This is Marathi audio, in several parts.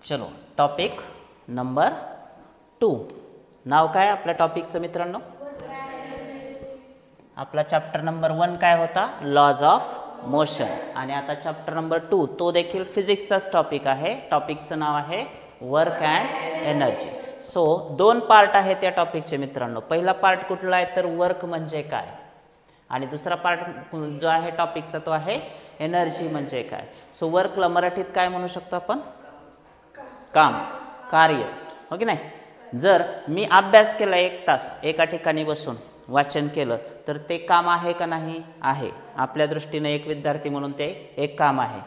चलो टॉपिक नंबर 2. नाव काय आपल्या टॉपिकचं मित्रांनो? आपला चॅप्टर नंबर 1 काय होता? Laws of motion. आणि आता चॅप्टर नंबर 2 तो देखील फिजिक्सचाच टॉपिक आहे. टॉपिकचं नाव आहे work and energy. So 2 part आहेत या टॉपिकचे मित्रांनो. पहिला पार्ट कुठला आहे तर वर्क म्हणजे काय, आणि दुसरा पार्ट जो आहे टॉपिकचा तो आहे एनर्जी म्हणजे काय. सो वर्कला मराठीत काय म्हणू शकतो आपण? काम, कार्य, हो की नाही. जर मी अभ्यास केला 1 तास एका ठिकाणी बसून वाचन केलं तर ते काम आहे का नाही? आहे. आपल्या दृष्टीने एक विद्यार्थी म्हणून ते एक काम आहे.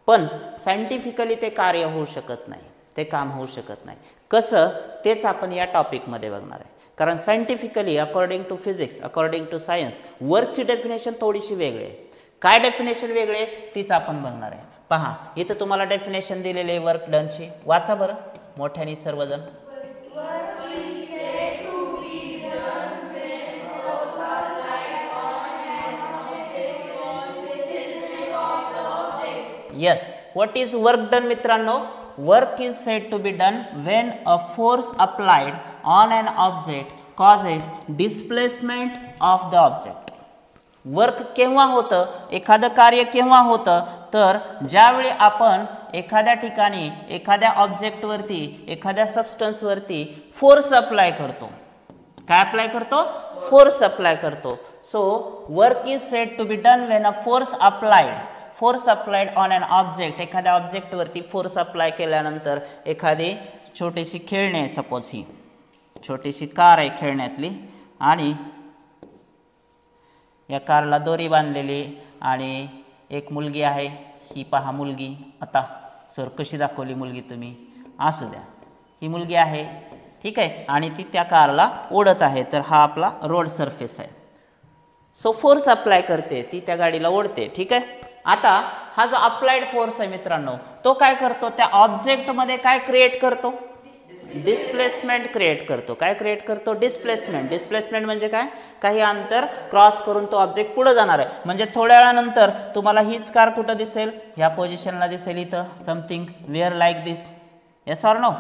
पण सायंटिफिकली ते कार्य होऊ शकत नाही, ते काम होऊ शकत नाही. कसं तेच आपण या टॉपिकमध्ये बघणार आहे. कारण scientifically according to physics, according to science वर्कची डेफिनेशन थोडीशी वेगळी आहे. काय डेफिनेशन वेगळी आहे तीच आपण बघणार आहे. पहा इथं तुम्हाला डेफिनेशन दिलेली आहे वर्क डनची. वाचा बरं मोठ्याने सर्वजण. Yes, what is work done मित्रांनो? Work is said to be done when a force applied on an object causes displacement of the object. Work केव्हा होतं, एखादं कार्य केव्हा होतं तर ज्यावेळी आपण एखाद्या ठिकाणी एखाद्या ऑब्जेक्टवरती, एखाद्या सबस्टन्सवरती फोर्स अप्लाय करतो. काय अप्लाय करतो? फोर्स अप्लाय करतो. So work is said to be done when a force applied on an object. एखाद्या ऑब्जेक्टवरती फोर्स अप्लाय केल्यानंतर एखादी छोटीशी खेळणी आहे, सपोज ही छोटीशी कार आहे खेळण्यातली, आणि या कारला दोरी बांधलेली आणि एक मुलगी आहे. ही पहा मुलगी. आता सर कशी दाखवली मुलगी तुम्ही? असू द्या, ही मुलगी आहे, ठीक आहे, आणि ती त्या कारला ओढत आहे. तर हा आपला रोड सरफेस आहे. सो फोर्स अप्लाय करते, ती त्या गाडीला ओढते, ठीक आहे. आता हा जो अप्लाइड फोर्स आहे मित्रांनो तो काय करतो? त्या ऑब्जेक्टमध्ये काय क्रिएट करतो? डिस्प्लेसमेंट क्रिएट करतो. काय क्रिएट करतो? डिस्प्लेसमेंट. डिस्प्लेसमेंट म्हणजे काय? काही अंतर क्रॉस करून तो ऑब्जेक्ट पुढे जाणार आहे. म्हणजे थोड्या वेळानंतर तुम्हाला हीच कार कुठं दिसेल? ह्या पोझिशनला दिसेल, इथं something where like this. Yes or no?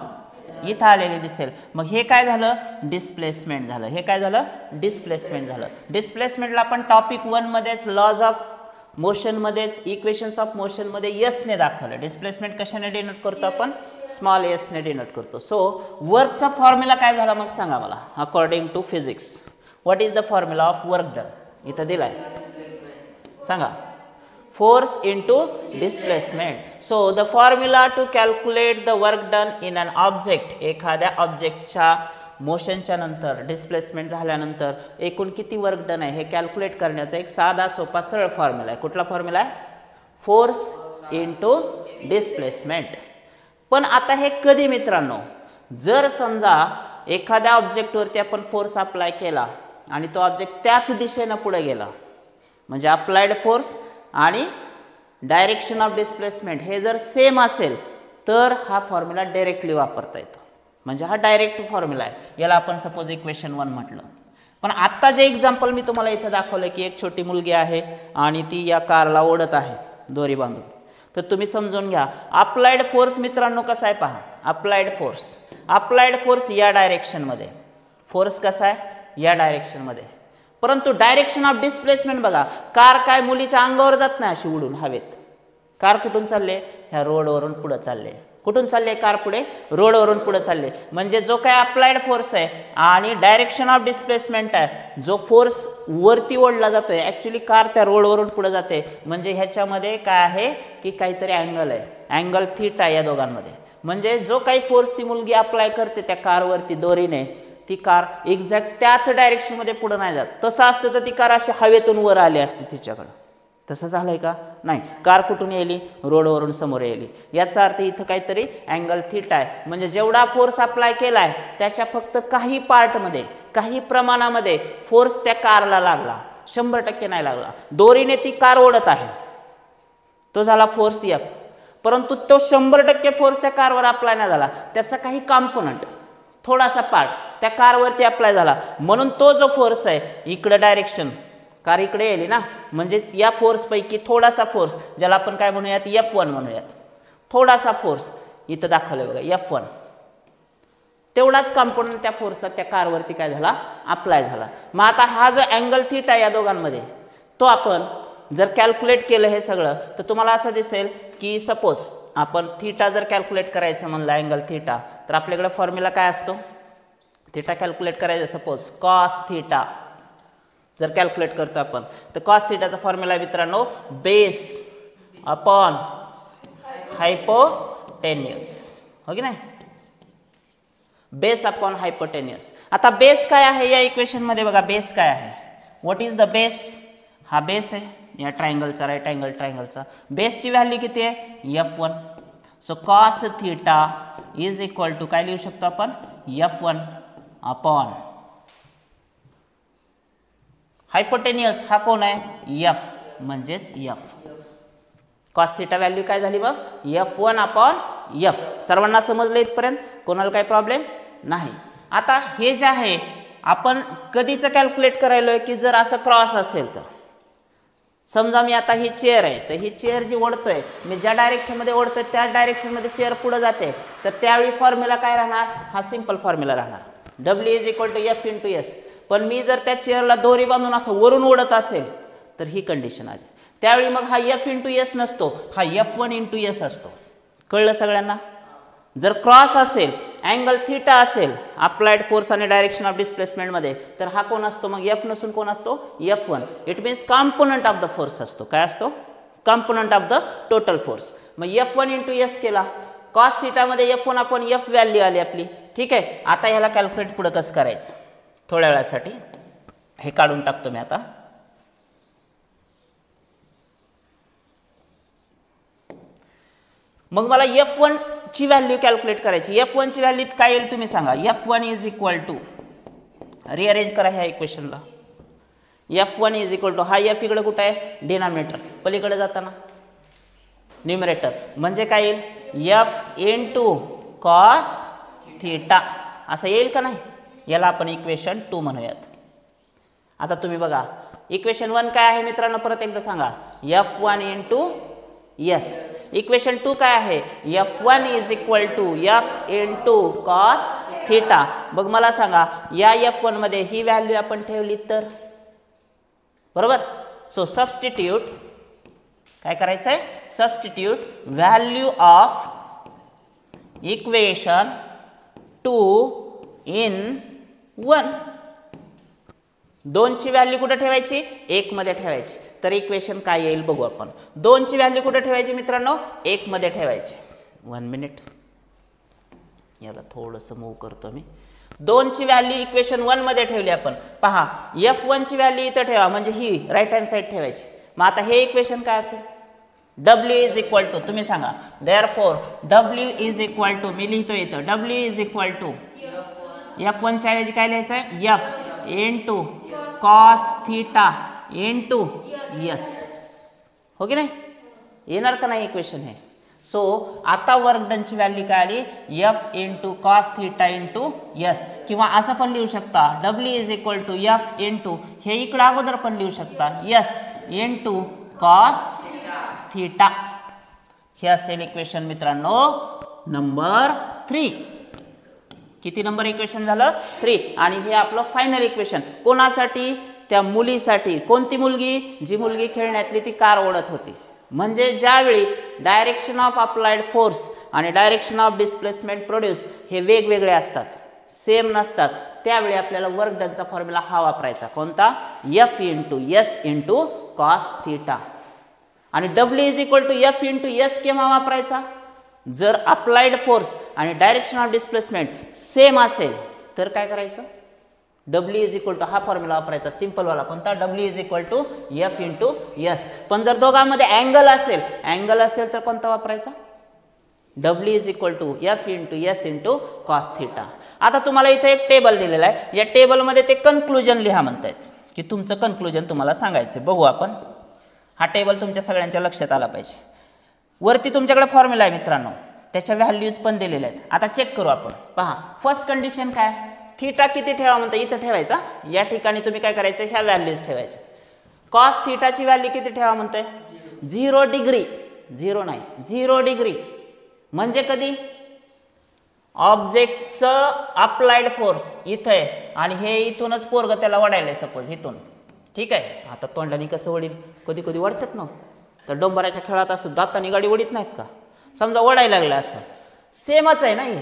इथं आलेले दिसेल. मग हे काय झालं? डिस्प्लेसमेंट झालं. हे काय झालं? डिस्प्लेसमेंट झालं. डिस्प्लेसमेंटला आपण टॉपिक 1 मध्येच लॉज ऑफ मोशन मध्येच इक्वेशन्स ऑफ मोशन मध्ये यस ने दाखवलं. डिस्प्लेसमेंट कशाने डिनोट करतो आपण? स्मॉल एस ने डिनोट करतो. सो वर्कचा फॉर्म्युला काय झाला मग सांगा मला. According to physics what is the formula of work done? इथं दिलाय, सांगा. Force into displacement. So the formula to calculate the work done in an object. एखाद्या ऑब्जेक्टच्या मोशनच्या नंतर, डिस्प्लेसमेंट झाल्यानंतर एकूण किती वर्क डन आहे हे कॅल्क्युलेट करण्याचा एक साधा सोपा सरळ फॉर्म्युला आहे. कुठला फॉर्म्युला आहे? Force into displacement. पण आता हे कधी मित्रांनो? जर समजा एखाद्या ऑब्जेक्टवरती आपण फोर्स अप्लाय केला आणि तो ऑब्जेक्ट त्याच दिशेनं पुढे गेला, म्हणजे अप्लाइड फोर्स आणि डायरेक्शन ऑफ डिस्प्लेसमेंट हे जर सेम असेल तर हा फॉर्म्युला डायरेक्टली वापरता येतो. म्हणजे हा डायरेक्ट फॉर्म्युला आहे. याला आपण सपोज इक्वेशन 1 म्हटलं. पण आता जे एक्झाम्पल मी तुम्हाला इथं दाखवलं की एक छोटी मुलगी आहे आणि ती या कारला ओढत आहे दोरी बांधून, तर तुम्ही समजून घ्या अप्लाइड फोर्स मित्रांनो कसा आहे पहा. अप्लाइड फोर्स या डायरेक्शनमध्ये, फोर्स कसा आहे? या डायरेक्शनमध्ये. परंतु डायरेक्शन ऑफ डिस्प्लेसमेंट बघा, कार काय मुलीच्या अंगावर जात नाही अशी उडून हवेत. कार कुठून चालले? ह्या रोडवरून पुढे चालले. कुठून चालले कार? पुढे रोडवरून पुढे चालले. म्हणजे जो काय अप्लाइड फोर्स आहे आणि डायरेक्शन ऑफ डिस्प्लेसमेंट आहे, जो फोर्स वरती ओढला जातोय, ऍक्च्युली कार त्या रोडवरून पुढे जाते. म्हणजे ह्याच्यामध्ये काय आहे की काहीतरी अँगल आहे, अँगल थीटा आहे या दोघांमध्ये. म्हणजे जो काही फोर्स ती मुलगी अप्लाय करते त्या कारवरती दोरीने, ती कार एक्झॅक्ट त्याच डायरेक्शनमध्ये पुढे नाही जात. तसं असतं तर ती कार अशी हवेतून वर आली असते तिच्याकडं. तसं झालंय का? नाही. कार कुठून येली? रोडवरून समोर येली. याचा अर्थ इथं काहीतरी अँगल थीटा आहे. म्हणजे जेवढा फोर्स अप्लाय केलाय त्याच्या फक्त काही पार्टमध्ये, काही प्रमाणामध्ये फोर्स त्या कारला लागला, 100% नाही लागला. दोरीने ती कार ओढत आहे, तो झाला फोर्स F. परंतु तो 100% फोर्स त्या कारवर अप्लाय नाही झाला. त्याचा काही कॉम्पोनंट, थोडासा पार्ट त्या कारवरती अप्लाय झाला. म्हणून तो जो फोर्स आहे इकडे डायरेक्शन, कार इकडे येईल ना, म्हणजेच या फोर्स पैकी थोडासा फोर्स, ज्याला आपण काय म्हणूयात? F1 म्हणूयात. थोडासा फोर्स इथं दाखवलं बघा F1, तेवढाच कंपोनंट त्या फोर्सचा त्या कारवरती काय झाला, अप्लाय झाला. मग आता हा जो अँगल थीटा या दोघांमध्ये, तो आपण जर कॅल्क्युलेट केलं हे सगळं, तर तुम्हाला असं दिसेल की सपोज आपण थीटा जर कॅल्क्युलेट करायचं म्हणलं अँगल थीटा, तर आपल्याकडे फॉर्म्युला काय असतो, थीटा कॅल्क्युलेट करायचं सपोज कॉस थीटा जर कॅल्क्युलेट करतो आपण, तर कॉस थीटाचा फॉर्म्युला मित्रांनो बेस अपॉन हायपोटेन्युस, हो की नाही, बेस अपॉन हायपोटेन्युस. आता बेस काय आहे या इक्वेशन मध्ये बघा, बेस काय आहे, व्हॉट इज द बेस, हा बेस आहे या ट्रायंगलचा, राईट अँगल ट्रायंगलचा. बेसची व्हॅल्यू किती आहे F1. So cos theta is equal to काय लिहू शकतो आपण, F1 अपॉन हायपोटेन्युस हा कोण आहे F, म्हणजेच F. कॉस थीटा व्हॅल्यू काय झाली बघ F1 अपॉन F. सर्वांना समजलं इथपर्यंत, कोणाला काही प्रॉब्लेम नाही. आता हे जे आहे आपण कधीचं कॅल्क्युलेट करायलोय की जर असं क्रॉस असेल तर, समजा मी आता ही चेअर आहे, तर ही चेअर जी ओढतोय मी ज्या डायरेक्शनमध्ये ओढतोय त्याच डायरेक्शनमध्ये चेअर पुढे जाते, तर त्यावेळी फॉर्म्युला काय राहणार, हा सिंपल फॉर्म्युला राहणार W is equal to F into S. पण मी जर त्या चेअरला दोरी बांधून असं वरून ओढत असेल तर ही कंडिशन आली, त्यावेळी मग हा F इंटू S नसतो, हा F1 इंटू S असतो. कळलं सगळ्यांना. जर क्रॉस असेल, अँगल थीटा असेल अप्लाइड फोर्स आणि डायरेक्शन ऑफ डिस्प्लेसमेंट मध्ये, तर हा कोण असतो मग F नसून कोण असतो F1. It means component of the force असतो. काय असतो, component of the total force. मग F1 इंटू S केला, कॉस थीटा मध्ये F1 अपॉन F व्हॅल्यू आली आपली. ठीक आहे, आता ह्याला कॅल्क्युलेट पुढे कसं करायचं, थोड्या वेळासाठी हे काढून टाकतो मी आता. मग मला F1 ची व्हॅल्यू कॅल्क्युलेट करायची. F1 ची व्हॅल्यू काय येईल तुम्ही सांगा. F1 is equal to, rearrange करा ह्या इक्वेशनला. F1 इज इक्वल टू, हा F इकडे कुठे आहे डिनॉमिनेटर, पलीकडे जाताना न्यूमरेटर, म्हणजे काय येईल F इंटू कॉस थीटा असं येईल का नाही. याला आपण इक्वेशन 2 म्हणूयात. आता तुम्ही बघा इक्वेशन 1 काय आहे मित्रांनो, परत एकदा सांगा F1 इंटू S. इक्वेशन 2 काय आहे F1 is equal to F into cos theta. मग मला सांगा या F1 मध्ये ही व्हॅल्यू आपण ठेवली तर, बरोबर. सो सबस्टिट्यूट, काय करायचं आहे, substitute value of equation 2 in 1. 2 ची व्हॅल्यू कुठे ठेवायची, 1 मध्ये ठेवायची. तर इक्वेशन काय येईल बघू आपण. 2 ची व्हॅल्यू कुठे ठेवायची मित्रांनो, 1 मध्ये ठेवायची. 1 मिनिट, याला थोडंसं मूव करतो मी. 2 ची व्हॅल्यू इक्वेशन 1 मध्ये ठेवली आपण. पहा F1 ची व्हॅल्यू इथं ठेवा, म्हणजे ही राईट हँड साइड ठेवायची. मग आता हे इक्वेशन काय असेल, W इज इक्वल टू, तुम्ही सांगा. Therefore W is equal to, मी लिहितो इथं W is equal to F1 च्या ऐवजी काय लिहायचं आहे F into cos theta into S. हो की नाही, येणार का नाही इक्वेशन हे. सो आता वर्क डनची व्हॅल्यू काय आली F into cos theta into S. किंवा असं पण लिहू शकता W is equal to F into, हे इकडं अगोदर पण लिहू शकता S इंटू कॉस थीटा. हे असेल इक्वेशन मित्रांनो नंबर 3. किती नंबर इक्वेशन झालं 3. आणि हे आपलं फायनल इक्वेशन कोणासाठी, त्या मुलीसाठी. कोणती मुलगी, जी मुलगी खेळण्यातली ती कार ओढत होती. म्हणजे ज्यावेळी डायरेक्शन ऑफ अप्लाइड फोर्स आणि डायरेक्शन ऑफ डिस्प्लेसमेंट प्रोड्यूस हे वेगवेगळे असतात, सेम नसतात, त्यावेळी आपल्याला वर्क डनचा फॉर्म्युला हा वापरायचा. कोणता, F into S into cos theta. आणि W is equal to F into S केव्हा वापरायचा, जर अप्लाइड फोर्स आणि डायरेक्शन ऑफ डिस्प्लेसमेंट सेम असेल तर काय करायचं, W इज इक्वल टू हा फॉर्म्युला वापरायचा सिंपल वाला. कोणता, W is equal to F into S. पण जर दोघांमध्ये अँगल असेल तर कोणता वापरायचा, W is equal to F into S into cos theta. आता तुम्हाला इथे एक टेबल दिलेला आहे, या टेबलमध्ये ते कन्क्लुजन लिहा म्हणतायत की तुमचं कन्क्लुजन तुम्हाला सांगायचं. बघू आपण, हा टेबल तुमच्या सगळ्यांच्या लक्षात आला पाहिजे. वरती तुमच्याकडे फॉर्म्युला आहे मित्रांनो, त्याच्या व्हॅल्यूज पण दिलेल्या आहेत. आता चेक करू आपण. पहा फर्स्ट कंडिशन काय, थीटा किती ठेवा म्हणता, इथं ठेवायचा. या ठिकाणी तुम्ही काय करायचं, ह्या व्हॅल्यूज ठेवायच्या. कॉस थीटाची व्हॅल्यू किती ठेवा म्हणताय 0 डिग्री, 0 नाही 0 डिग्री. म्हणजे कधी, ऑब्जेक्टचं अप्लाइड फोर्स इथं आहे आणि हे इथूनच पोरग त्याला वडायला सपोज इथून, ठीक आहे. आता तोंडाने कसं वडील, कधी कधी वडतात ना, तर डोंबराच्या खेळात असं दाताने गाडी वडीत नाहीत का, समजा वडायला लागलं असं, सेमच आहे ना हे.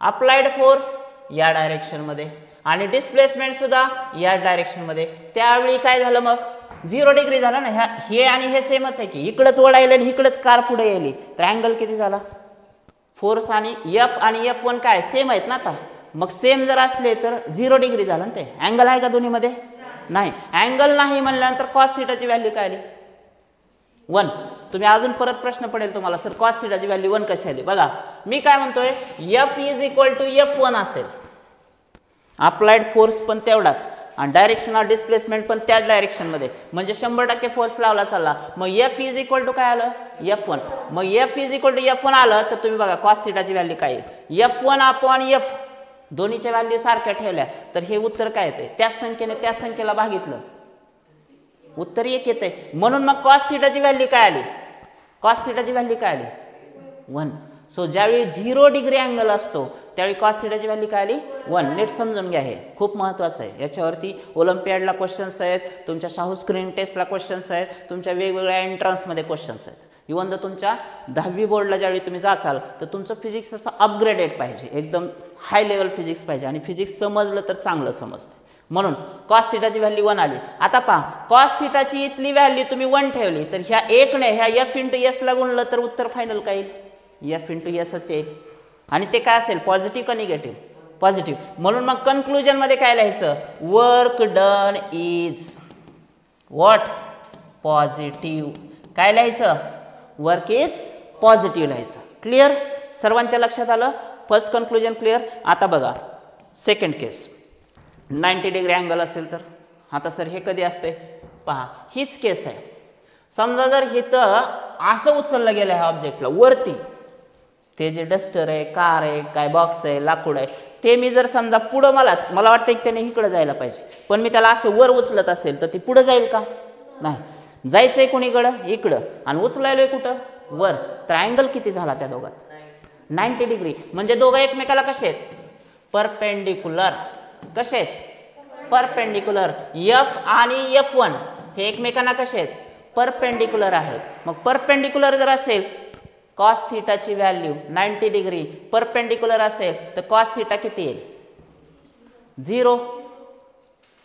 अप्लाइड फोर्स या डायरेक्शनमध्ये आणि डिस्प्लेसमेंट सुद्धा या डायरेक्शनमध्ये. त्यावेळी काय झालं मग, 0 डिग्री झाला ना. हे आणि हे सेमच आहे की, इकडंच वडायला आणि इकडंच कार पुढे यायली, तर अँगल किती झाला, फोर्स आणि एफ आणि F1 काय सेम आहेत ना. आता मग सेम जर असले तर 0 डिग्री झालं ना. ते अँगल आहे का दोन्हीमध्ये, नाही. अँगल नाही म्हणल्यानंतर कॉस थिटाची व्हॅल्यू काय आली, 1. तुम्ही अजून परत प्रश्न पडेल तुम्हाला, सर कॉस थिटाची व्हॅल्यू 1 कशी आली. बघा मी काय म्हणतोय, F = F1 असेल, अप्लाइड फोर्स पण तेवढाच आणि डायरेक्शन ऑफ डिस्प्लेसमेंट पण त्याच डायरेक्शनमध्ये, म्हणजे 100% फोर्स लावला चालला. मग F = काय आलं, F1. मग F = F1 आलं तर तुम्ही बघा कॉस थिटाची व्हॅल्यू काय येईल, F1/F. दोन्हीच्या व्हॅल्यू सारख्या ठेवल्या तर हे उत्तर काय येते, त्याच संख्येने त्याच संख्येला भागितलं, उत्तर 1 येते. म्हणून मग कॉस थिटाची व्हॅल्यू काय आली, कॉस थिटाची व्हॅल्यू काय आली, 1. सो ज्यावेळी 0 डिग्री अँगल असतो त्यावेळी कॉस थिटाची व्हॅल्यू काय आली, 1. नीट समजून घ्या, हे खूप महत्त्वाचं आहे. याच्यावरती ओलंपियाडला क्वेश्चन्स आहेत, तुमच्या शाहू स्क्रीन टेस्टला क्वेश्चन्स आहेत, तुमच्या वेगवेगळ्या एंट्रन्समध्ये क्वेश्चन्स आहेत. इव्हन जर तुमच्या 10वी बोर्डला ज्यावेळी तुम्ही जाचाल तर तुमचं फिजिक्स असं अपग्रेडेड पाहिजे, एकदम हाय लेवल फिजिक्स पाहिजे आणि फिजिक्स समजलं तर चांगलं समजते. म्हणून कॉस थिटाची व्हॅल्यू 1 आली. आता पहा, कॉस थिटाची इथली व्हॅल्यू तुम्ही 1 ठेवली तर ह्या 1 ने ह्या F × S ला गुणलं तर उत्तर फायनल काय येईल, F × S येईल. आणि ते काय असेल, पॉझिटिव्ह का निगेटिव्ह, पॉझिटिव्ह. म्हणून मग कन्क्लुजन मध्ये काय लिहायचं, work done is what, positive. काय लिहायचं, वर्क इज पॉझिटिव्ह लिहायचं. क्लिअर, सर्वांच्या लक्षात आलं. First conclusion clear. आता बघा सेकंड केस, 90 डिग्री अँगल असेल तर. आता सर हे कधी असते, पहा हीच केस आहे. समजा जर हे तर असं उचललं गेलं ह्या ऑब्जेक्टला वरती, ते जे डस्टर आहे, कार आहे, काय बॉक्स आहे, लाकूड आहे, ते मी जर समजा पुढं, मला वाटतं की त्याने इकडं जायला पाहिजे, पण मी त्याला असं वर उचलत असेल तर ती पुढं जाईल का, नाही. जायचंय कोणीकडं, इकडं, आणि उचलायलोय कुठं, वर. तर अँगल किती झाला त्या दोघात, 90 डिग्री. म्हणजे दोघं एकमेकाला कसे आहेत, परपेंडिक्युलर. कसे आहेत, परपेंडिक्युलर. F आणि F1 हे एकमेकांना कसे आहेत, परपेंडिक्युलर आहेत. मग परपेंडिक्युलर जर असेल, कॉस थिटाची व्हॅल्यू 90 डिग्री परपेंडिक्युलर असेल तर कॉस थिटा किती येईल, 0.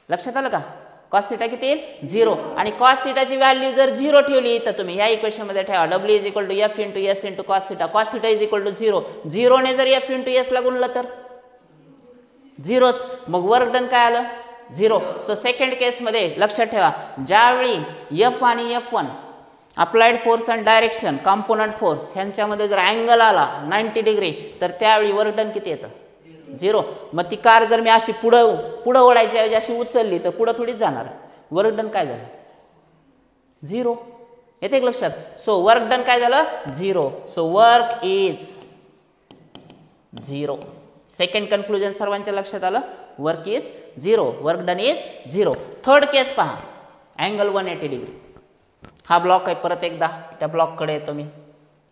लक्षात आलं का, कॉस थिटा किती येईल, 0. आणि कॉस थिटाची व्हॅल्यू जर 0 ठेवली तर तुम्ही ह्या इक्वेशन मध्ये ठेवा, W = F × S × cos theta. cos theta = 0. 0 ने जर F × S ला गुणलं तर 0च. मग वर्क डन काय आलं, 0. सो सेकंड केस मध्ये लक्षात ठेवा, ज्यावेळी F आणि F1 applied force and direction, component force ह्यांच्यामध्ये जर अँगल आला 90 डिग्री तर त्यावेळी वर्क डन किती येतं, 0. मग ती कार जर मी अशी पुढं ओढायच्या ऐवजी अशी उचलली तर पुढं थोडीच जाणार, वर्क डन काय झालं, 0. येते लक्षात. सो वर्क डन काय झालं, 0. So work is 0. Second conclusion सर्वांच्या लक्षात आलं, work is 0, work done is 0. Third case पहा, अँगल 180 डिग्री. हा ब्लॉक आहे, परत एकदा त्या ब्लॉककडे येतो मी,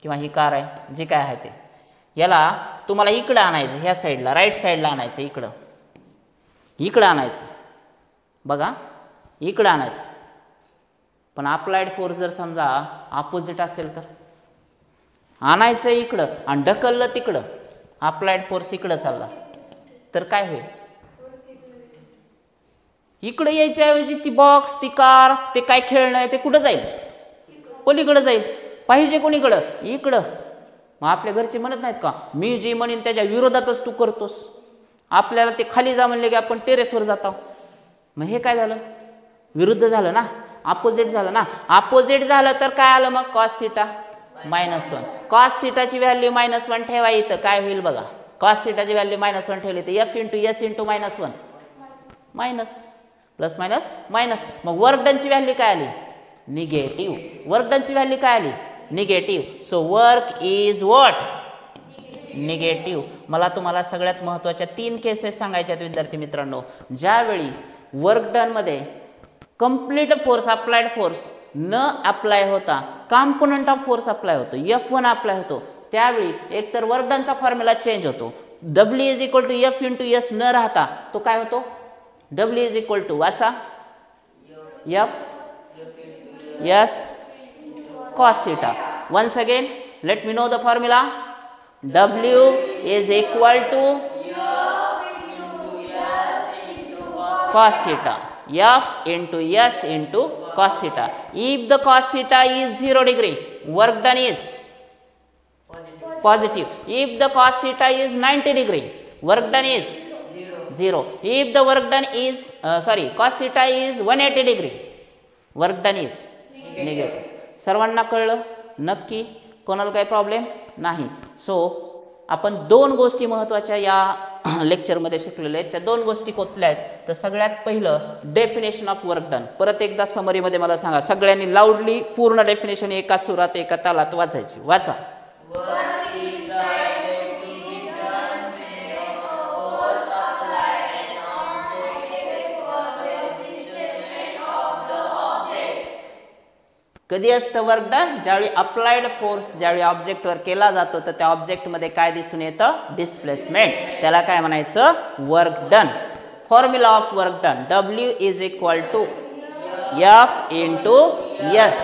किंवा ही कार आहे जी काय आहे ते, याला तुम्हाला इकडं आणायचं, ह्या साईडला राईट साईडला आणायचं, इकडं आणायचं. बघा इकडं आणायचं, पण अप्लाइड फोर्स जर समजा ऑपोजिट असेल तर आणायचं इकडं आणि ढकललं तिकडं, अप्लाइड फोर्स इकडं चालला तर काय होईल, इकडे यायच्या ऐवजी ती बॉक्स, ती कार, ते काय खेळणं आहे ते कुठं जाईल, पलीकडे जाईल. पाहिजे कोणीकडं, इकडं. मग आपल्या घरचे म्हणत नाहीत का, मी जे म्हणेन त्याच्या विरोधातच तू करतोस. आपल्याला ते खाली जा म्हणले की आपण टेरेसवर जातो. मग हे काय झालं, विरुद्ध झालं ना, अपोजिट झालं ना. अपोजिट झालं तर काय आलं मग, कॉस थिटा -1. कॉस थिटाची व्हॅल्यू -1 ठेवा, इथं काय होईल बघा, कॉस थिटाची व्हॅल्यू -1 ठेवली तर F × S × -1 minus, plus minus minus. मग वर्क डनची व्हॅल्यू काय आली, निगेटिव्ह. वर्क डनची व्हॅल्यू काय आली, negative. So work is what, negative. मला तुम्हाला सगळ्यात महत्त्वाच्या 3 केसेस सांगायच्या आहेत विद्यार्थी मित्रांनो. ज्यावेळी वर्क डन मध्ये कंप्लीट फोर्स, अप्लाइड फोर्स न अप्लाय होता कॉम्पोनंट ऑफ फोर्स अप्लाय होतो, F1 अप्लाय होतो, त्यावेळी एकतर वर्क डनचा फॉर्म्युला चेंज होतो. W is equal to F into S न राहता तो काय होतो, W इज इक्वल टू वाचा F S cos theta. Once again let me know the formula. W is equal to cos theta, F into S into cos theta. If the cos theta is 0 degree, work done is positive. If the cos theta is 90 degree, work done is 0. If the work done is cos theta is 180 degree, work done is negative. सर्वांना कळलं नक्की? कोणाला काही प्रॉब्लेम नाही? सो आपण दोन गोष्टी महत्त्वाच्या या लेक्चरमध्ये शिकलेल्या आहेत. त्या दोन गोष्टी कोणत्या आहेत तर सगळ्यात पहिलं डेफिनेशन ऑफ वर्क डन. परत एकदा समरीमध्ये मला सांगा, सगळ्यांनी लाऊडली पूर्ण डेफिनेशन एका सुरात एका तालात वाचायची. वाचा. कधी असतं वर्क डन? ज्यावेळी अप्लाइड फोर्स ज्यावेळी ऑब्जेक्टवर केला जातो तर त्या ऑब्जेक्टमध्ये काय दिसून येतं? डिस्प्लेसमेंट. त्याला काय म्हणायचं? Work done. Formula of work done W is equal to F into S.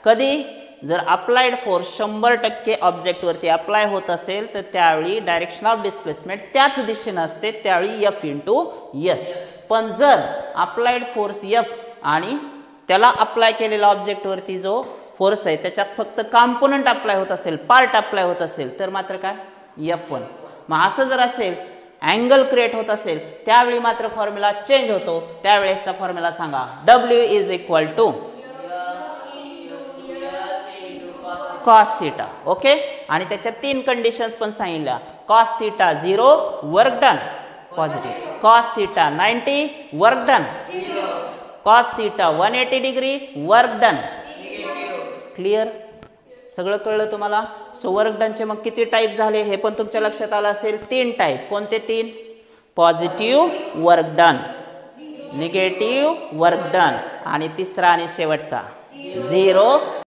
कधी? जर अप्लाइड फोर्स 100% ऑब्जेक्टवरती अप्लाय होत असेल तर त्यावेळी डायरेक्शन ऑफ डिस्प्लेसमेंट त्याच दिशेने असते, त्यावेळी F इंटू एस. पण जर अप्लाइड फोर्स F आणि त्याला अप्लाय केलेला ऑब्जेक्टवरती जो फोर्स आहे त्याच्यात फक्त कॉम्पोनंट अप्लाय होत असेल, पार्ट अप्लाय होत असेल तर मात्र काय? F1. मग असं जर असेल अँगल क्रिएट होत असेल त्यावेळी मात्र फॉर्म्युला चेंज होतो. त्यावेळेसचा फॉर्म्युला सांगा. W is equal to cos theta. Okay. आणि त्याच्या तीन कंडिशन्स पण सांगितल्या. Cos theta 0 work done positive, cos theta 90 work done, cos theta 180 degree work done. Clear? सगळं कळलं तुम्हाला? सो वर्क डनचे मग किती टाईप झाले हे पण तुमच्या लक्षात आलं असेल. 3 टाईप. कोणते 3? Positive work done, negative work done आणि तिसरा आणि शेवटचा 0